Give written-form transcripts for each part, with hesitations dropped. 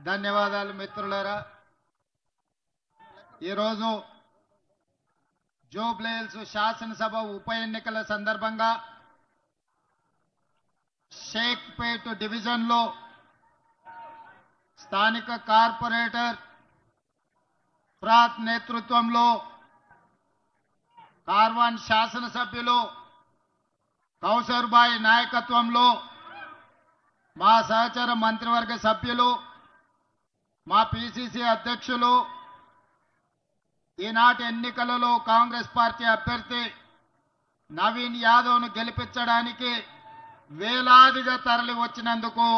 ధన్యవాదాలు మిత్రులారా. ఈరోజు జూబ్లీహిల్స్ శాసనసభ ఉప ఎన్నికల సందర్భంగా షేక్పేట్ డివిజన్లో స్థానిక కార్పొరేటర్ ప్రాత్ నేతృత్వంలో కార్వాన్ శాసనసభ్యులు కౌసర్బాయ్ నాయకత్వంలో మా సహచర మంత్రివర్గ సభ్యులు, మా పిసిసి అధ్యక్షులు, ఈనాటి ఎన్నికలలో కాంగ్రెస్ పార్టీ అభ్యర్థి నవీన్ యాదవ్ను గెలిపించడానికి వేలాదిగా తరలి వచ్చినందుకు,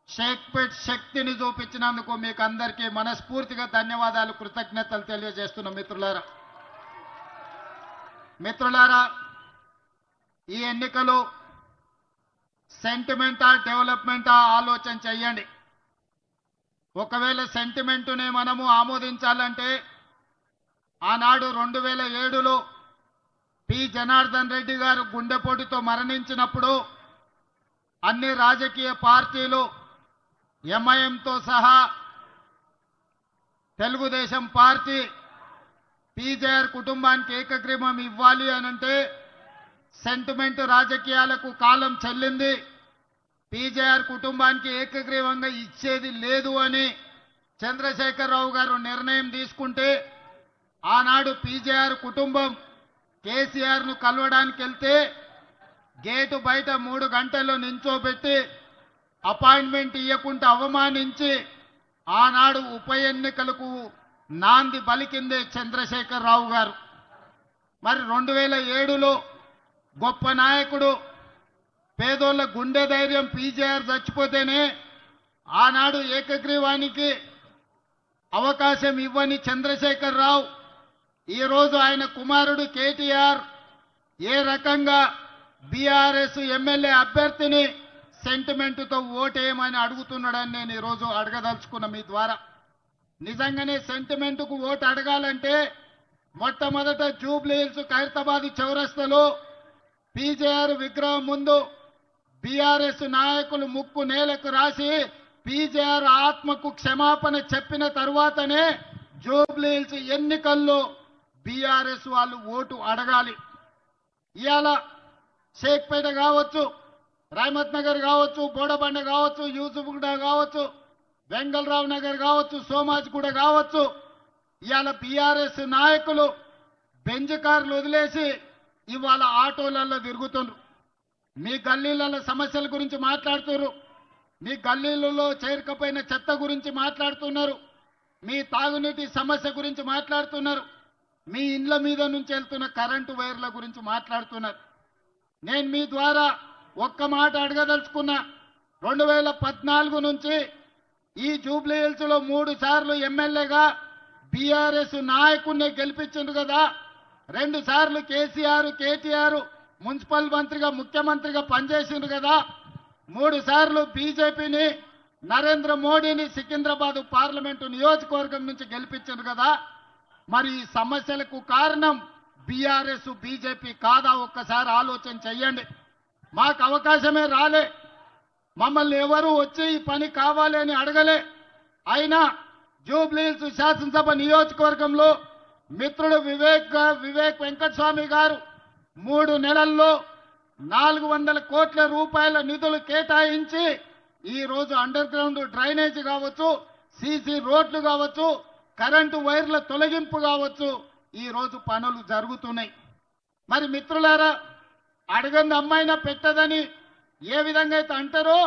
షేక్పేట్ శక్తిని చూపించినందుకు మీకు అందరికీ మనస్ఫూర్తిగా ధన్యవాదాలు, కృతజ్ఞతలు తెలియజేస్తున్న మిత్రులారా, ఈ ఎన్నికలు సెంటిమెంటా డెవలప్మెంటా ఆలోచన చెయ్యండి. ఒకవేళ సెంటిమెంటునే మనము ఆమోదించాలంటే ఆనాడు 2007లో పి జనార్దన్ రెడ్డి గారు గుండెపోటుతో మరణించినప్పుడు అన్ని రాజకీయ పార్టీలు ఎంఐఎంతో సహా తెలుగుదేశం పార్టీ పీజేఆర్ కుటుంబానికి ఏకగ్రీవం ఇవ్వాలి అనంటే సెంటిమెంట్ రాజకీయాలకు కాలం చెల్లింది, పీజేఆర్ కుటుంబానికి ఏకగ్రీవంగా ఇచ్చేది లేదు అని చంద్రశేఖరరావు గారు నిర్ణయం తీసుకుంటే ఆనాడు పీజేఆర్ కుటుంబం కేసీఆర్ను కలవడానికి వెళ్తే గేటు బయట 3 గంటల్లో నించోబెట్టి అపాయింట్మెంట్ ఇవ్వకుండా అవమానించి ఆనాడు ఉప ఎన్నికలకు నాంది పలికిందే చంద్రశేఖరరావు గారు. మరి 2007లో గొప్ప నాయకుడు, పేదోళ్ళ గుండె ధైర్యం పీజేఆర్ చచ్చిపోతేనే ఆనాడు ఏకగ్రీవానికి అవకాశం ఇవ్వని చంద్రశేఖరరావు ఈరోజు ఆయన కుమారుడు కేటీఆర్ ఏ రకంగా బీఆర్ఎస్ ఎమ్మెల్యే అభ్యర్థిని సెంటిమెంటుతో ఓటేయమని అడుగుతున్నాడని నేను ఈరోజు అడగదలుచుకున్న మీ ద్వారా. నిజంగానే సెంటిమెంటుకు ఓటు అడగాలంటే మొట్టమొదట జూబ్లీహిల్స్ ఖైరతాబాద్ చౌరస్తాలో పీజేఆర్ విగ్రహం ముందు బీఆర్ఎస్ నాయకులు ముక్కు నేలకు రాసి పీజేఆర్ ఆత్మకు క్షమాపణ చెప్పిన తరువాతనే జూబ్లీహిల్స్ ఎన్నికల్లో బీఆర్ఎస్ వాళ్ళు ఓటు అడగాలి. ఇవాళ షేక్పేట కావచ్చు, రహమత్ నగర్ కావచ్చు, బోడబండ కావచ్చు, యూసుఫ్గూడ కావచ్చు, వెంగళరావు నగర్ కావచ్చు, సోమాజిగూడ కావచ్చు, ఇవాళ బీఆర్ఎస్ నాయకులు బెంజ్ కార్లు వదిలేసి ఇవాళ ఆటోలలో తిరుగుతున్నారు. మీ గల్లీలలో సమస్యల గురించి మాట్లాడుతున్నారు, మీ గల్లీలలో చేరుకపోయిన చెత్త గురించి మాట్లాడుతున్నారు, మీ తాగునీటి సమస్య గురించి మాట్లాడుతున్నారు, మీ ఇండ్ల మీద నుంచి వెళ్తున్న కరెంటు వైర్ల గురించి మాట్లాడుతున్నారు. నేను మీ ద్వారా ఒక్క మాట అడగదలుచుకున్నా. 2014 నుంచి ఈ జూబ్లీహిల్స్ లో 3 సార్లు ఎమ్మెల్యేగా బీఆర్ఎస్ నాయకుడిని గెలిపించిండ్రు కదా, 2 సార్లు కేటీఆర్ మున్సిపల్ మంత్రిగా ముఖ్యమంత్రిగా పనిచేసిండ్రు కదా, 3 సార్లు బీజేపీని నరేంద్ర మోడీని సికింద్రాబాద్ పార్లమెంటు నియోజకవర్గం నుంచి గెలిపించిండ్రు కదా. మరి ఈ సమస్యలకు కారణం బీఆర్ఎస్ బీజేపీ కాదా? ఒక్కసారి ఆలోచన చెయ్యండి. మాకు అవకాశమే రాలే, మమ్మల్ని ఎవరు వచ్చి ఈ పని కావాలి అని అడగలే. అయినా జూబ్లీహిల్స్ శాసనసభ నియోజకవర్గంలో మిత్రుడు వివేక్ వెంకటస్వామి గారు 3 నెలల్లో 400 కోట్ల రూపాయల నిధులు కేటాయించి ఈ రోజు అండర్ గ్రౌండ్ డ్రైనేజ్ కావచ్చు, సీసీ రోడ్లు కావచ్చు, కరెంటు వైర్ల తొలగింపు కావచ్చు, ఈ రోజు పనులు జరుగుతున్నాయి. మరి మిత్రులారా, అడగంది అమ్మాయినా పెట్టదని ఏ విధంగా అయితే అంటారో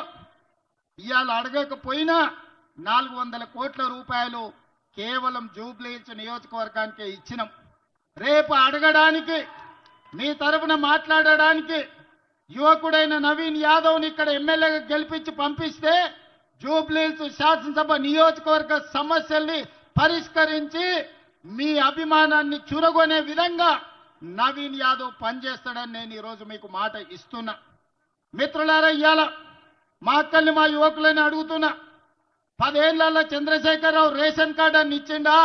ఇవాళ అడగకపోయినా 400 కోట్ల రూపాయలు కేవలం జూబ్లీహిల్స్ నియోజకవర్గానికి ఇచ్చినాం. రేపు అడగడానికి, మీ తరఫున మాట్లాడడానికి యువకుడైన నవీన్ యాదవ్ని ఇక్కడ ఎమ్మెల్యేగా గెలిపించి పంపిస్తే జూబ్లీహిల్స్ శాసనసభ నియోజకవర్గ సమస్యల్ని పరిష్కరించి మీ అభిమానాన్ని చురగొనే విధంగా నవీన్ యాదవ్ పనిచేస్తాడని నేను ఈరోజు మీకు మాట ఇస్తున్నా. మిత్రులారా, ఇవాళ మా అక్కల్ని మా యువకులని అడుగుతున్నా, 10 ఏళ్లలో చంద్రశేఖరరావు రేషన్ కార్డు అని ఇచ్చిండా?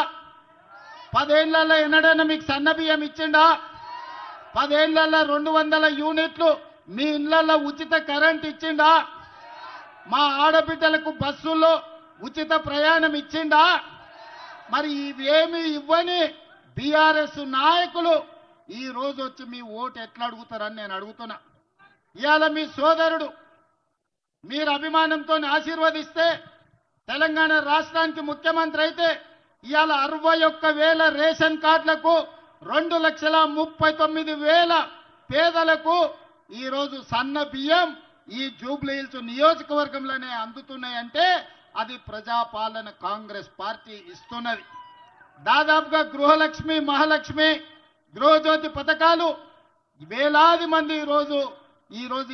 10 ఏళ్లలో ఎన్నడైనా మీకు సన్న బియ్యం ఇచ్చిండా? 10 ఏళ్లలో 200 యూనిట్లు మీ ఇళ్లలో ఉచిత కరెంట్ ఇచ్చిండా? మా ఆడబిడ్డలకు బస్సుల్లో ఉచిత ప్రయాణం ఇచ్చిండా? మరి ఇవేమి ఇవ్వని బీఆర్ఎస్ నాయకులు ఈ రోజు వచ్చి మీ ఓటు ఎట్లా అడుగుతారని నేను అడుగుతున్నా. ఇవాళ మీ సోదరుడు మీరు అభిమానంతో ఆశీర్వదిస్తే తెలంగాణ రాష్ట్రానికి ముఖ్యమంత్రి అయితే ఇవాళ 61,000 రేషన్ కార్డులకు 2,39,000 పేదలకు ఈరోజు సన్న బియ్యం ఈ జూబ్లీహిల్స్ నియోజకవర్గంలోనే అందుతున్నాయంటే అది ప్రజాపాలన కాంగ్రెస్ పార్టీ ఇస్తున్నది. దాదాపుగా గృహలక్ష్మి, మహాలక్ష్మి, గృహజ్యోతి పథకాలు వేలాది మంది ఈరోజు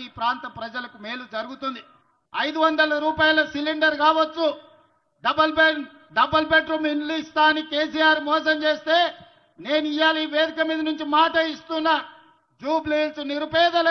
ఈ ప్రాంత ప్రజలకు మేలు జరుగుతుంది. 500 రూపాయల సిలిండర్ కావచ్చు, డబల్ బెడ్రూమ్ ఇల్లు ఇస్తా అని కేసీఆర్ మోసం చేస్తే నేను ఇవాళ ఈ వేదిక మీద నుంచి మాట ఇస్తున్నా. జూబ్లీహిల్స్ నిరుపేదలకు